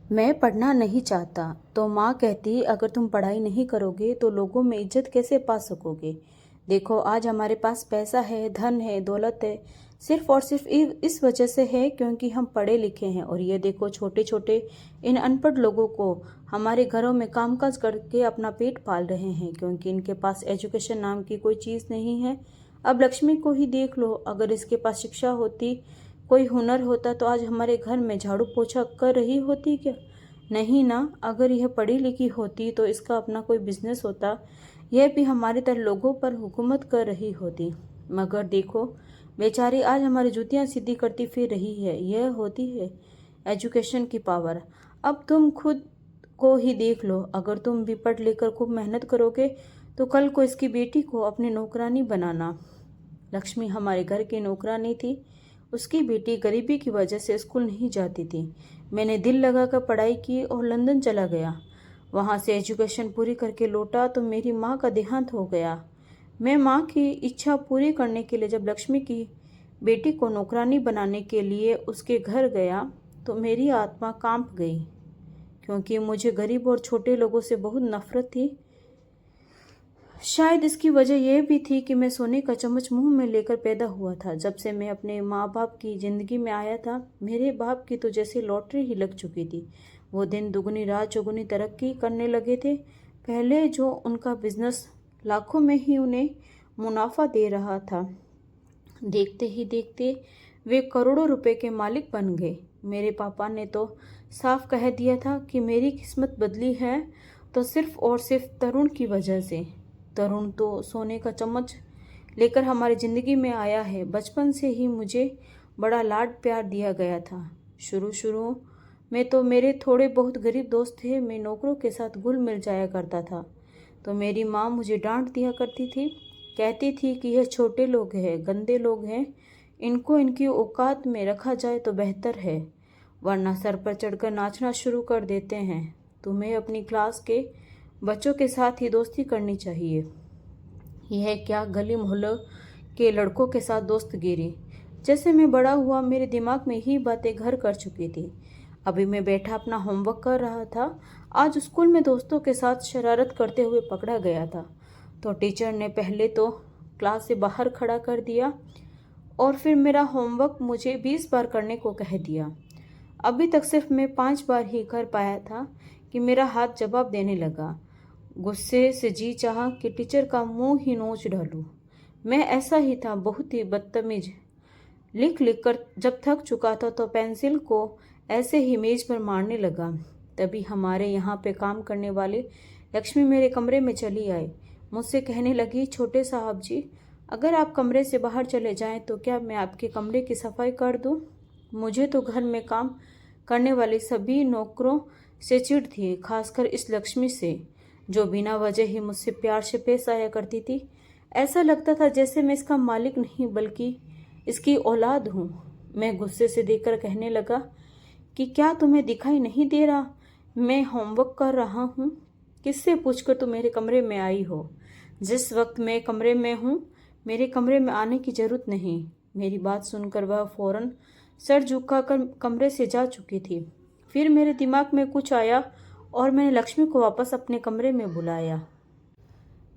मैं पढ़ना नहीं चाहता तो माँ कहती अगर तुम पढ़ाई नहीं करोगे तो लोगों में इज्जत कैसे पा सकोगे। देखो आज हमारे पास पैसा है, धन है, दौलत है, सिर्फ और सिर्फ इस वजह से है क्योंकि हम पढ़े लिखे हैं। और ये देखो छोटे छोटे इन अनपढ़ लोगों को हमारे घरों में कामकाज करके अपना पेट पाल रहे हैं क्योंकि इनके पास एजुकेशन नाम की कोई चीज़ नहीं है। अब लक्ष्मी को ही देख लो, अगर इसके पास शिक्षा होती, कोई हुनर होता तो आज हमारे घर में झाड़ू पोछा कर रही होती क्या? नहीं ना। अगर यह पढ़ी लिखी होती तो इसका अपना कोई बिजनेस होता, यह भी हमारी तरह लोगों पर हुकूमत कर रही होती। मगर देखो बेचारी आज हमारी जूतियां सीधी करती फिर रही है। यह होती है एजुकेशन की पावर। अब तुम खुद को ही देख लो, अगर तुम भी पढ़ लेकर खूब मेहनत करोगे तो कल को इसकी बेटी को अपनी नौकरानी बनाना। लक्ष्मी हमारे घर की नौकरानी थी। उसकी बेटी गरीबी की वजह से स्कूल नहीं जाती थी। मैंने दिल लगाकर पढ़ाई की और लंदन चला गया। वहाँ से एजुकेशन पूरी करके लौटा तो मेरी माँ का देहांत हो गया। मैं माँ की इच्छा पूरी करने के लिए जब लक्ष्मी की बेटी को नौकरानी बनाने के लिए उसके घर गया तो मेरी आत्मा कांप गई क्योंकि मुझे गरीब और छोटे लोगों से बहुत नफरत थी। शायद इसकी वजह यह भी थी कि मैं सोने का चम्मच मुंह में लेकर पैदा हुआ था। जब से मैं अपने माँ बाप की ज़िंदगी में आया था, मेरे बाप की तो जैसे लॉटरी ही लग चुकी थी। वो दिन दुगनी रात चौगुनी तरक्की करने लगे थे। पहले जो उनका बिजनेस लाखों में ही उन्हें मुनाफा दे रहा था, देखते ही देखते वे करोड़ों रुपए के मालिक बन गए। मेरे पापा ने तो साफ कह दिया था कि मेरी किस्मत बदली है तो सिर्फ और सिर्फ तरुण की वजह से। तरुण तो सोने का चम्मच लेकर हमारी ज़िंदगी में आया है। बचपन से ही मुझे बड़ा लाड प्यार दिया गया था। शुरू शुरू में तो मेरे थोड़े बहुत गरीब दोस्त थे। मैं नौकरों के साथ घुल मिल जाया करता था तो मेरी माँ मुझे डांट दिया करती थी। कहती थी कि यह छोटे लोग हैं, गंदे लोग हैं, इनको इनकी औकात में रखा जाए तो बेहतर है, वरना सर पर चढ़कर नाचना शुरू कर देते हैं। तुम्हें अपनी क्लास के बच्चों के साथ ही दोस्ती करनी चाहिए। यह क्या गली मोहल्लों के लड़कों के साथ दोस्तगिरी। जैसे मैं बड़ा हुआ मेरे दिमाग में ही बातें घर कर चुकी थी। अभी मैं बैठा अपना होमवर्क कर रहा था। आज स्कूल में दोस्तों के साथ शरारत करते हुए पकड़ा गया था तो टीचर ने पहले तो क्लास से बाहर खड़ा कर दिया और फिर मेरा होमवर्क मुझे 20 बार करने को कह दिया। अभी तक सिर्फ मैं 5 बार ही कर पाया था कि मेरा हाथ जवाब देने लगा। गुस्से से जी चाहा कि टीचर का मुंह ही नोच डालूं। मैं ऐसा ही था, बहुत ही बदतमीज। लिख लिख कर जब थक चुका था तो पेंसिल को ऐसे ही मेज पर मारने लगा। तभी हमारे यहाँ पे काम करने वाली लक्ष्मी मेरे कमरे में चली आई। मुझसे कहने लगी, छोटे साहब जी, अगर आप कमरे से बाहर चले जाएं तो क्या मैं आपके कमरे की सफाई कर दूं? मुझे तो घर में काम करने वाली सभी नौकरों से चिढ़ थी, खासकर इस लक्ष्मी से जो बिना वजह ही मुझसे प्यार से पेश आया करती थी। ऐसा लगता था जैसे मैं इसका मालिक नहीं बल्कि इसकी औलाद हूँ। मैं गुस्से से देखकर कहने लगा कि क्या तुम्हें दिखाई नहीं दे रहा मैं होमवर्क कर रहा हूँ? किससे पूछकर तुम मेरे कमरे में आई हो? जिस वक्त मैं कमरे में हूँ मेरे कमरे में आने की जरूरत नहीं। मेरी बात सुनकर वह फौरन सर झुकाकर कमरे से जा चुकी थी। फिर मेरे दिमाग में कुछ आया और मैंने लक्ष्मी को वापस अपने कमरे में बुलाया।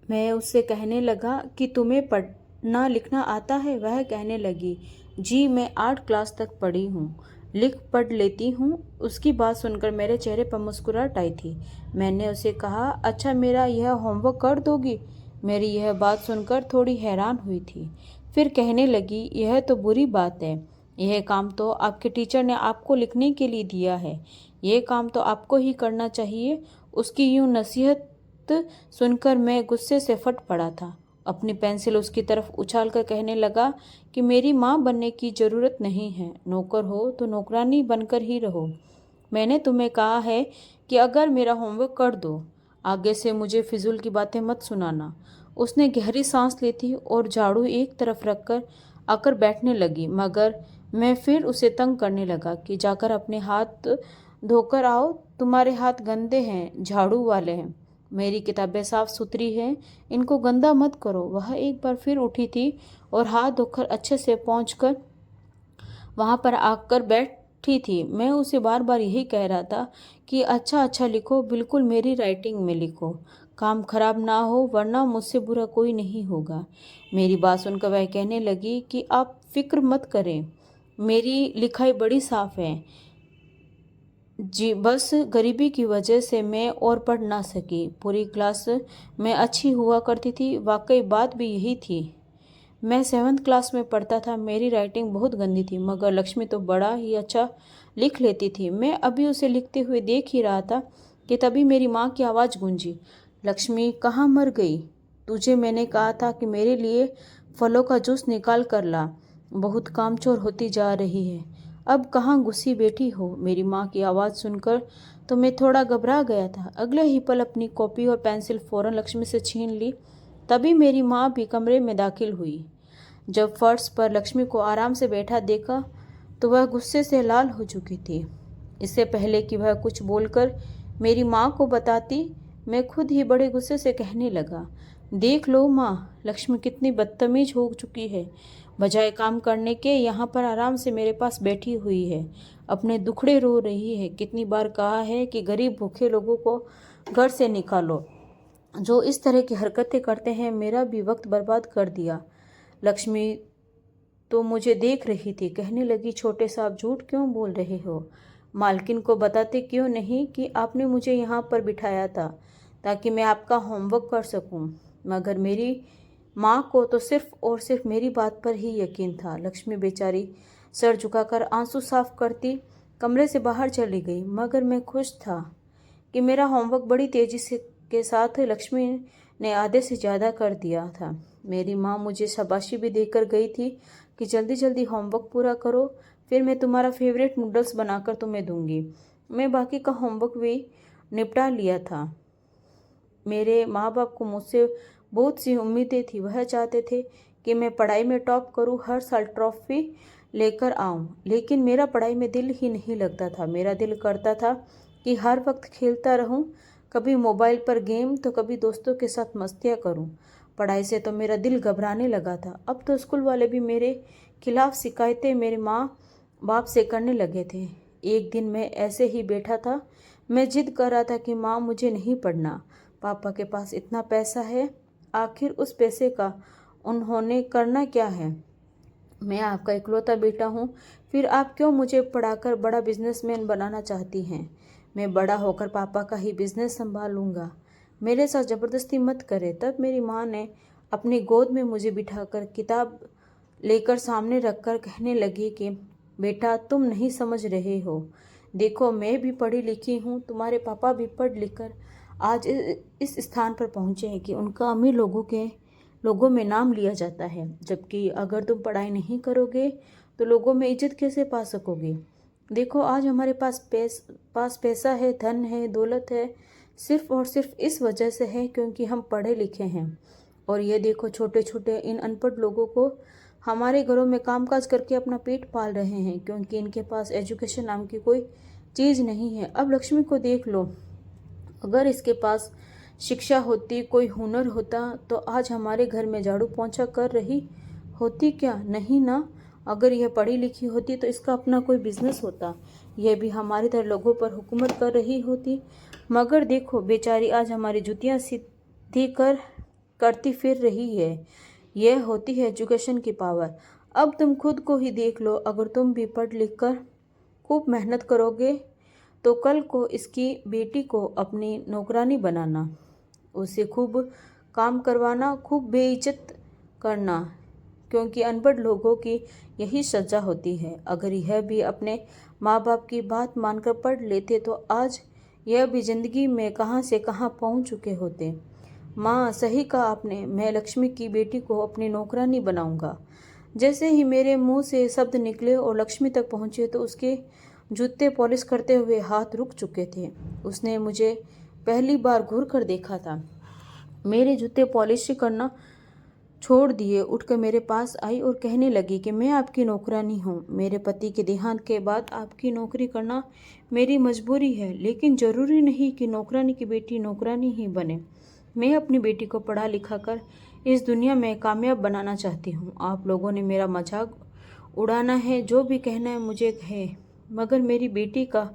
मैं उससे कहने लगा कि तुम्हें पढ़ना लिखना आता है? वह कहने लगी, जी मैं 8 क्लास तक पढ़ी हूँ, लिख पढ़ लेती हूँ। उसकी बात सुनकर मेरे चेहरे पर मुस्कुराहट आई थी। मैंने उसे कहा, अच्छा मेरा यह होमवर्क कर दोगी? मेरी यह बात सुनकर थोड़ी हैरान हुई थी। फिर कहने लगी, यह तो बुरी बात है। यह काम तो आपके टीचर ने आपको लिखने के लिए दिया है, यह काम तो आपको ही करना चाहिए। उसकी यूं नसीहत सुनकर मैं गुस्से से फट पड़ा था। अपनी पेंसिल उसकी तरफ उछालकर कहने लगा कि मेरी माँ बनने की जरूरत नहीं है, नौकर हो तो नौकरानी बनकर ही रहो। मैंने तुम्हें कहा है कि अगर मेरा होमवर्क कर दो, आगे से मुझे फिजूल की बातें मत सुनाना। उसने गहरी सांस ली थी और झाड़ू एक तरफ रखकर आकर बैठने लगी। मगर मैं फिर उसे तंग करने लगा कि जाकर अपने हाथ धोकर आओ, तुम्हारे हाथ गंदे हैं, झाड़ू वाले हैं। मेरी किताबें साफ सुथरी हैं, इनको गंदा मत करो। वह एक बार फिर उठी थी और हाथ धोकर अच्छे से पहुँचकर वहाँ पर आकर बैठ थी। मैं उसे बार बार यही कह रहा था कि अच्छा अच्छा लिखो, बिल्कुल मेरी राइटिंग में लिखो, काम खराब ना हो वरना मुझसे बुरा कोई नहीं होगा। मेरी बात सुनकर वह कहने लगी कि आप फिक्र मत करें, मेरी लिखाई बड़ी साफ है जी, बस गरीबी की वजह से मैं और पढ़ ना सकी। पूरी क्लास में अच्छी हुआ करती थी। वाकई बात भी यही थी। मैं 7th क्लास में पढ़ता था। मेरी राइटिंग बहुत गंदी थी, मगर लक्ष्मी तो बड़ा ही अच्छा लिख लेती थी। मैं अभी उसे लिखते हुए देख ही रहा था कि तभी मेरी माँ की आवाज़ गूंजी, लक्ष्मी कहाँ मर गई? तुझे मैंने कहा था कि मेरे लिए फलों का जूस निकाल कर ला। बहुत कामचोर होती जा रही है। अब कहाँ घुसी बैठी हो? मेरी माँ की आवाज़ सुनकर तो मैं थोड़ा घबरा गया था। अगले ही पल अपनी कॉपी और पेंसिल फौरन लक्ष्मी से छीन ली। तभी मेरी माँ भी कमरे में दाखिल हुई। जब फर्श पर लक्ष्मी को आराम से बैठा देखा तो वह गुस्से से लाल हो चुकी थी। इससे पहले कि वह कुछ बोलकर मेरी माँ को बताती, मैं खुद ही बड़े गुस्से से कहने लगा, देख लो माँ, लक्ष्मी कितनी बदतमीज हो चुकी है। बजाय काम करने के यहाँ पर आराम से मेरे पास बैठी हुई है, अपने दुखड़े रो रही है। कितनी बार कहा है कि गरीब भूखे लोगों को घर से निकालो। जो इस तरह की हरकतें करते हैं, मेरा भी वक्त बर्बाद कर दिया। लक्ष्मी तो मुझे देख रही थी, कहने लगी, छोटे साहब झूठ क्यों बोल रहे हो? मालकिन को बताते क्यों नहीं कि आपने मुझे यहाँ पर बिठाया था ताकि मैं आपका होमवर्क कर सकूं? मगर मेरी माँ को तो सिर्फ और सिर्फ मेरी बात पर ही यकीन था। लक्ष्मी बेचारी सर झुकाकर आंसू साफ करती कमरे से बाहर चली गई। मगर मैं खुश था कि मेरा होमवर्क बड़ी तेजी से के साथ लक्ष्मी ने आधे से ज़्यादा कर दिया था। मेरी माँ मुझे शाबाशी भी देकर गई थी कि जल्दी जल्दी होमवर्क पूरा करो, फिर मैं तुम्हारा फेवरेट नूडल्स बनाकर तुम्हें दूंगी। मैं बाकी का होमवर्क भी निपटा लिया था। मेरे माँ बाप को मुझसे बहुत सी उम्मीदें थी। वह चाहते थे कि मैं पढ़ाई में टॉप करूं, हर साल ट्रॉफी लेकर आऊं। लेकिन मेरा पढ़ाई में दिल ही नहीं लगता था। मेरा दिल करता था कि हर वक्त खेलता रहूं, कभी मोबाइल पर गेम तो कभी दोस्तों के साथ मस्तियाँ करूं। पढ़ाई से तो मेरा दिल घबराने लगा था। अब तो स्कूल वाले भी मेरे खिलाफ शिकायतें मेरे माँ बाप से करने लगे थे। एक दिन मैं ऐसे ही बैठा था। मैं जिद कर रहा था कि माँ मुझे नहीं पढ़ना। पापा के पास इतना पैसा है, आखिर उस पैसे का उन्होंने करना क्या है? मैं आपका इकलौता बेटा हूँ, फिर आप क्यों मुझे पढ़ाकर बड़ा बिजनेसमैन बनाना चाहती हैं? मैं बड़ा होकर पापा का ही बिजनेस संभालूंगा, मेरे साथ ज़बरदस्ती मत करे। तब मेरी माँ ने अपनी गोद में मुझे बिठाकर किताब लेकर सामने रखकर कहने लगी कि बेटा, तुम नहीं समझ रहे हो। देखो, मैं भी पढ़ी लिखी हूँ, तुम्हारे पापा भी पढ़ लिख कर आज इस स्थान पर पहुँचे हैं कि उनका अमीर लोगों में नाम लिया जाता है। जबकि अगर तुम पढ़ाई नहीं करोगे तो लोगों में इज्जत कैसे पा सकोगे? देखो, आज हमारे पास पैसा है, धन है, दौलत है, सिर्फ और सिर्फ इस वजह से है क्योंकि हम पढ़े लिखे हैं। और ये देखो, छोटे छोटे इन अनपढ़ लोगों को हमारे घरों में कामकाज करके अपना पेट पाल रहे हैं क्योंकि इनके पास एजुकेशन नाम की कोई चीज़ नहीं है। अब लक्ष्मी को देख लो, अगर इसके पास शिक्षा होती, कोई हुनर होता तो आज हमारे घर में झाड़ू पोंछा कर रही होती क्या? नहीं ना। अगर यह पढ़ी लिखी होती तो इसका अपना कोई बिजनेस होता, यह भी हमारी तरह लोगों पर हुकूमत कर रही होती। मगर देखो, बेचारी आज हमारी जुतियाँ सीधी करती फिर रही है। यह होती है एजुकेशन की पावर। अब तुम खुद को ही देख लो, अगर तुम भी पढ़ लिख कर खूब मेहनत करोगे तो कल को इसकी बेटी को अपनी नौकरानी बनाना, उसे खूब काम करवाना, खूब बेइज्जत करना, क्योंकि अनपढ़ लोगों की यही सजा होती है। अगर यह भी अपने माँ बाप की बात मानकर पढ़ लेते तो आज यह भी जिंदगी में कहाँ से कहाँ पहुँच चुके होते। माँ, सही कहा आपने, मैं लक्ष्मी की बेटी को अपनी नौकरानी बनाऊंगा। जैसे ही मेरे मुंह से शब्द निकले और लक्ष्मी तक पहुँचे तो उसके जूते पॉलिश करते हुए हाथ रुक चुके थे। उसने मुझे पहली बार घूर कर देखा था। मेरे जूते पॉलिश करना छोड़ दिए उठकर मेरे पास आई और कहने लगी कि मैं आपकी नौकरानी हूँ। मेरे पति के देहांत के बाद आपकी नौकरी करना मेरी मजबूरी है, लेकिन ज़रूरी नहीं कि नौकरानी की बेटी नौकरानी ही बने। मैं अपनी बेटी को पढ़ा लिखा कर इस दुनिया में कामयाब बनाना चाहती हूँ। आप लोगों ने मेरा मजाक उड़ाना है, जो भी कहना है मुझे कहे, मगर मेरी बेटी का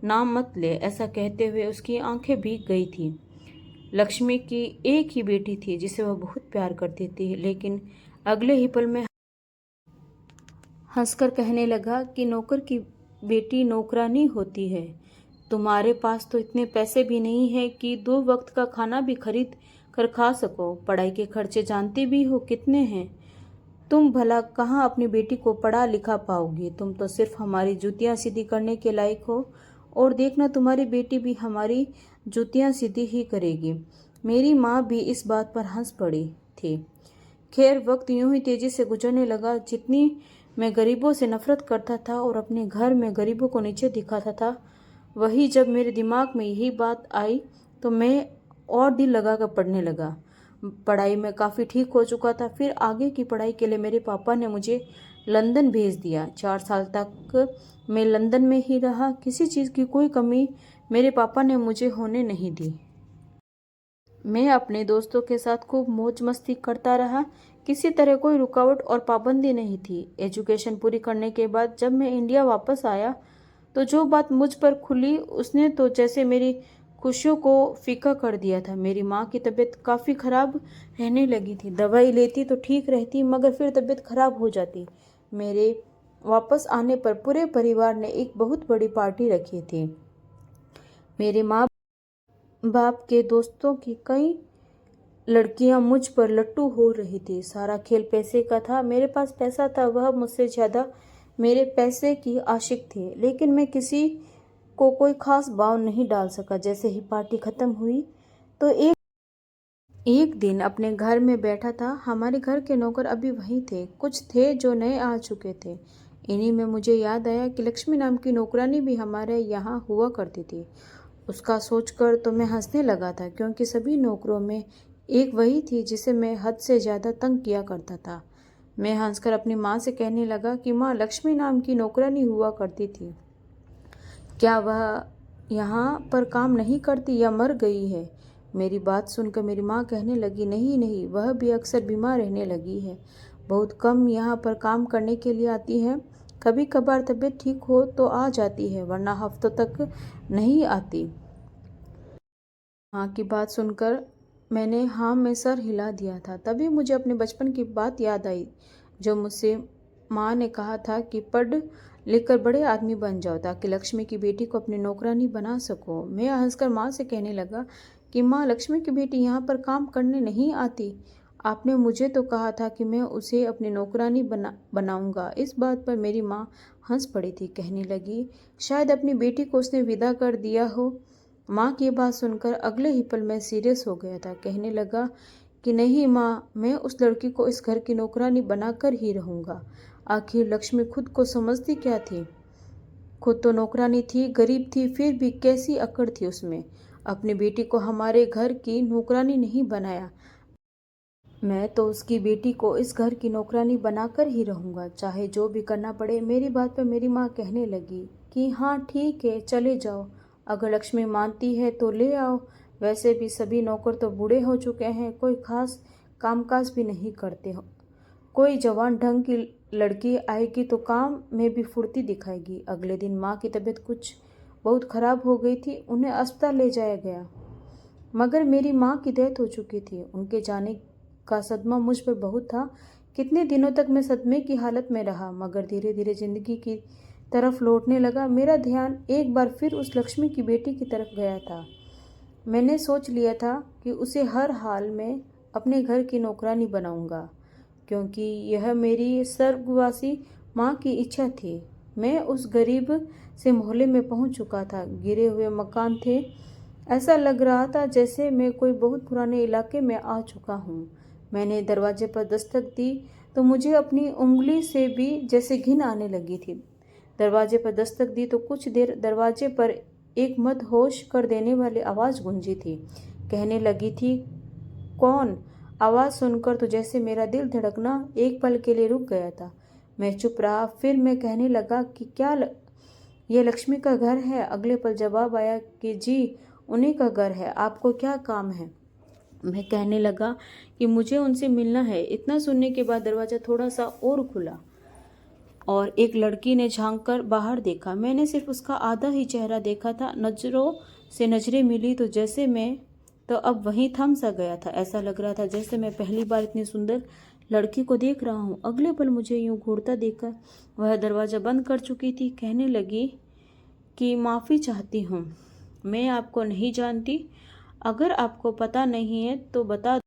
नाम मत ले, ऐसा कहते हुए उसकी आंखें भीग गई थी। लक्ष्मी की एक ही बेटी थी जिसे वह बहुत प्यार करती थी, लेकिन अगले ही पल में हंसकर कहने लगा कि नौकर की बेटी नौकरानी होती है। तुम्हारे पास तो इतने पैसे भी नहीं है कि 2 वक्त का खाना भी खरीद कर खा सको। पढ़ाई के खर्चे जानते भी हो कितने हैं। तुम भला कहाँ अपनी बेटी को पढ़ा लिखा पाओगी। तुम तो सिर्फ हमारी जूतियां सीधी करने के लायक हो, और देखना तुम्हारी बेटी भी हमारी जूतियां सीधी ही करेगी। मेरी माँ भी इस बात पर हंस पड़ी थी। खैर, वक्त यूं ही तेजी से गुजरने लगा। जितनी मैं गरीबों से नफरत करता था और अपने घर में गरीबों को नीचे दिखाता था, वही जब मेरे दिमाग में यही बात आई तो मैं और दिल लगाकर पढ़ने लगा। पढ़ाई में काफ़ी ठीक हो चुका था। फिर आगे की पढ़ाई के लिए मेरे पापा ने मुझे लंदन भेज दिया। 4 साल तक मैं लंदन में ही रहा। किसी चीज़ की कोई कमी मेरे पापा ने मुझे होने नहीं दी। मैं अपने दोस्तों के साथ खूब मौज मस्ती करता रहा। किसी तरह कोई रुकावट और पाबंदी नहीं थी। एजुकेशन पूरी करने के बाद जब मैं इंडिया वापस आया तो जो बात मुझ पर खुली उसने तो जैसे मेरी खुशियों को फीका कर दिया था। मेरी माँ की तबीयत काफ़ी ख़राब रहने लगी थी। दवाई लेती तो ठीक रहती, मगर फिर तबीयत खराब हो जाती। मेरे वापस आने पर पूरे परिवार ने एक बहुत बड़ी पार्टी रखी थी। मेरे माँ बाप के दोस्तों की कई लड़कियां मुझ पर लट्टू हो रही थी। सारा खेल पैसे का था। मेरे पास पैसा था, वह मुझसे ज़्यादा मेरे पैसे की आशिक थी, लेकिन मैं किसी को कोई खास भाव नहीं डाल सका। जैसे ही पार्टी खत्म हुई तो एक दिन अपने घर में बैठा था। हमारे घर के नौकर अभी वहीं थे, कुछ थे जो नए आ चुके थे। इन्हीं में मुझे याद आया कि लक्ष्मी नाम की नौकरानी भी हमारे यहाँ हुआ करती थी। उसका सोचकर तो मैं हंसने लगा था, क्योंकि सभी नौकरों में एक वही थी जिसे मैं हद से ज़्यादा तंग किया करता था। मैं हंसकर अपनी माँ से कहने लगा कि माँ, लक्ष्मी नाम की नौकरानी हुआ करती थी, क्या वह यहाँ पर काम नहीं करती या मर गई है? मेरी बात सुनकर मेरी माँ कहने लगी, नहीं नहीं, वह भी अक्सर बीमार रहने लगी है। बहुत कम यहाँ पर काम करने के लिए आती है। कभी कभार तबीयत ठीक हो तो आ जाती है, वरना हफ्तों तक नहीं आती। माँ की बात सुनकर मैंने हाँ में सर हिला दिया था। तभी मुझे अपने बचपन की बात याद आई, जो मुझसे माँ ने कहा था कि पढ़ लिख कर बड़े आदमी बन जाओ, ताकि लक्ष्मी की बेटी को अपनी नौकरानी बना सको। मैं हंसकर माँ से कहने लगा कि माँ, लक्ष्मी की बेटी यहाँ पर काम करने नहीं आती। आपने मुझे तो कहा था कि मैं उसे अपनी नौकरानी बनाऊंगा। इस बात पर मेरी माँ हंस पड़ी थी। कहने लगी, शायद अपनी बेटी को उसने विदा कर दिया हो। माँ की बात सुनकर अगले ही पल मैं सीरियस हो गया था। कहने लगा कि नहीं माँ, मैं उस लड़की को इस घर की नौकरानी बनाकर ही रहूँगा। आखिर लक्ष्मी खुद को समझती क्या थी? खुद तो नौकरानी थी, गरीब थी, फिर भी कैसी अकड़ थी उसमें। अपनी बेटी को हमारे घर की नौकरानी नहीं बनाया। मैं तो उसकी बेटी को इस घर की नौकरानी बनाकर ही रहूँगा, चाहे जो भी करना पड़े। मेरी बात पर मेरी माँ कहने लगी कि हाँ ठीक है, चले जाओ। अगर लक्ष्मी मानती है तो ले आओ। वैसे भी सभी नौकर तो बूढ़े हो चुके हैं, कोई खास कामकाज भी नहीं करते हो। कोई जवान ढंग की लड़की आएगी तो काम में भी फुर्ती दिखाएगी। अगले दिन माँ की तबीयत कुछ बहुत खराब हो गई थी। उन्हें अस्पताल ले जाया गया, मगर मेरी माँ की डेथ हो चुकी थी। उनके जाने का सदमा मुझ पर बहुत था। कितने दिनों तक मैं सदमे की हालत में रहा, मगर धीरे धीरे जिंदगी की तरफ लौटने लगा। मेरा ध्यान एक बार फिर उस लक्ष्मी की बेटी की तरफ गया था। मैंने सोच लिया था कि उसे हर हाल में अपने घर की नौकरानी बनाऊंगा, क्योंकि यह मेरी स्वर्गवासी माँ की इच्छा थी। मैं उस गरीब से मोहल्ले में पहुंच चुका था। गिरे हुए मकान थे। ऐसा लग रहा था जैसे मैं कोई बहुत पुराने इलाके में आ चुका हूँ। मैंने दरवाजे पर दस्तक दी तो मुझे अपनी उंगली से भी जैसे घिन आने लगी थी। दरवाजे पर दस्तक दी तो कुछ देर दरवाजे पर एक मदहोश कर देने वाली आवाज़ गूंजी थी। कहने लगी थी, कौन? आवाज़ सुनकर तो जैसे मेरा दिल धड़कना एक पल के लिए रुक गया था। मैं चुप रहा। फिर मैं कहने लगा कि यह लक्ष्मी का घर है? अगले पल जवाब आया कि जी, उन्हीं का घर है। आपको क्या काम है? मैं कहने लगा कि मुझे उनसे मिलना है। इतना सुनने के बाद दरवाज़ा थोड़ा सा और खुला। और एक लड़की ने झांक कर बाहर देखा। मैंने सिर्फ उसका आधा ही चेहरा देखा था। नज़रों से नज़रें मिली तो अब वहीं थम सा गया था। ऐसा लग रहा था जैसे मैं पहली बार इतनी सुंदर लड़की को देख रहा हूँ। अगले पल मुझे यूं घूरता देखकर वह दरवाज़ा बंद कर चुकी थी। कहने लगी कि माफ़ी चाहती हूँ, मैं आपको नहीं जानती। अगर आपको पता नहीं है तो बता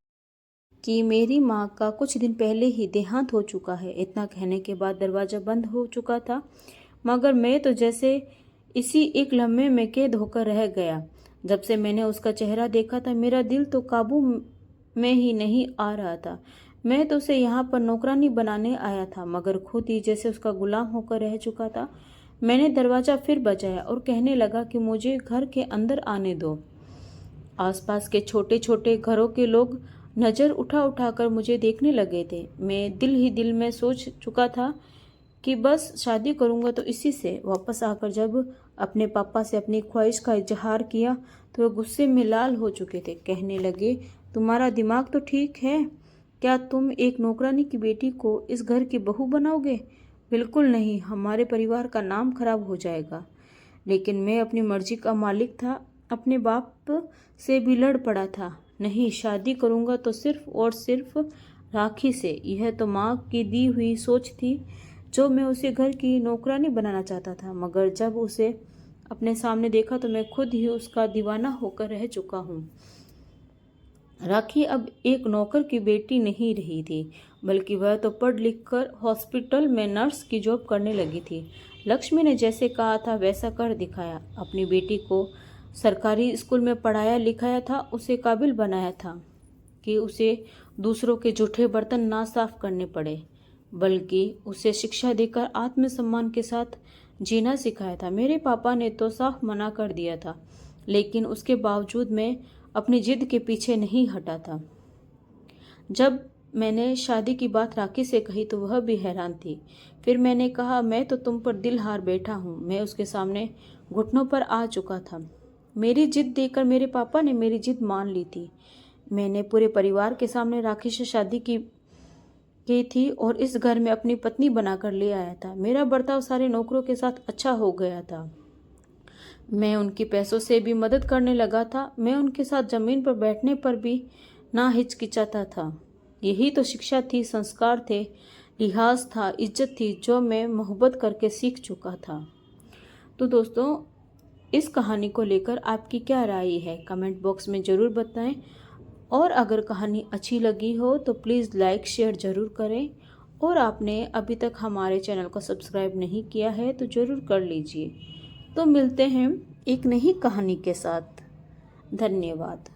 कि मेरी माँ का कुछ दिन पहले ही देहांत हो चुका है। इतना कहने के बाद दरवाज़ा बंद हो चुका था, मगर मैं तो जैसे इसी एक लम्हे में कैद होकर रह गया। जब से मैंने उसका चेहरा देखा था, मेरा दिल तो काबू में ही नहीं आ रहा था। मैं तो उसे यहाँ पर नौकरानी बनाने आया था, मगर खुद ही जैसे उसका गुलाम होकर रह चुका था। मैंने दरवाज़ा फिर बजाया और कहने लगा कि मुझे घर के अंदर आने दो। आसपास के छोटे छोटे घरों के लोग नज़र उठा उठाकर मुझे देखने लगे थे। मैं दिल ही दिल में सोच चुका था कि बस शादी करूंगा तो इसी से। वापस आकर जब अपने पापा से अपनी ख्वाहिश का इजहार किया तो वह गुस्से में लाल हो चुके थे। कहने लगे, तुम्हारा दिमाग तो ठीक है क्या? तुम एक नौकरानी की बेटी को इस घर की बहू बनाओगे? बिल्कुल नहीं, हमारे परिवार का नाम खराब हो जाएगा। लेकिन मैं अपनी मर्जी का मालिक था, अपने बाप से भी लड़ पड़ा था। नहीं, शादी करूंगा तो सिर्फ और सिर्फ राखी से। यह तो माँ की दी हुई सोच थी, जो मैं उसे घर की नौकरानी बनाना चाहता था। मगर जब उसे अपने सामने देखा तो मैं खुद ही उसका दीवाना होकर रह चुका हूँ। राखी अब एक नौकर की बेटी नहीं रही थी, बल्कि वह तो पढ़ लिख कर हॉस्पिटल में नर्स की जॉब करने लगी थी। लक्ष्मी ने जैसे कहा था वैसा कर दिखाया। अपनी बेटी को सरकारी स्कूल में पढ़ाया लिखाया था, उसे काबिल बनाया था कि उसे दूसरों के जूठे बर्तन ना साफ करने पड़े, बल्कि उसे शिक्षा देकर आत्मसम्मान के साथ जीना सिखाया था। मेरे पापा ने तो साफ मना कर दिया था, लेकिन उसके बावजूद मैं अपनी जिद के पीछे नहीं हटा था। जब मैंने शादी की बात राखी से कही तो वह भी हैरान थी। फिर मैंने कहा, मैं तो तुम पर दिल हार बैठा हूँ। मैं उसके सामने घुटनों पर आ चुका था। मेरी जिद देखकर मेरे पापा ने मेरी जिद मान ली थी। मैंने पूरे परिवार के सामने राखी से शादी की थी और इस घर में अपनी पत्नी बनाकर ले आया था। मेरा बर्ताव सारे नौकरों के साथ अच्छा हो गया था। मैं उनकी पैसों से भी मदद करने लगा था। मैं उनके साथ जमीन पर बैठने पर भी ना हिचकिचाता था। यही तो शिक्षा थी, संस्कार थे, लिहाज था, इज्जत थी, जो मैं मोहब्बत करके सीख चुका था। तो दोस्तों, इस कहानी को लेकर आपकी क्या राय है, कमेंट बॉक्स में ज़रूर बताएं। और अगर कहानी अच्छी लगी हो तो प्लीज़ लाइक शेयर ज़रूर करें। और आपने अभी तक हमारे चैनल को सब्सक्राइब नहीं किया है तो ज़रूर कर लीजिए। तो मिलते हैं एक नई कहानी के साथ। धन्यवाद।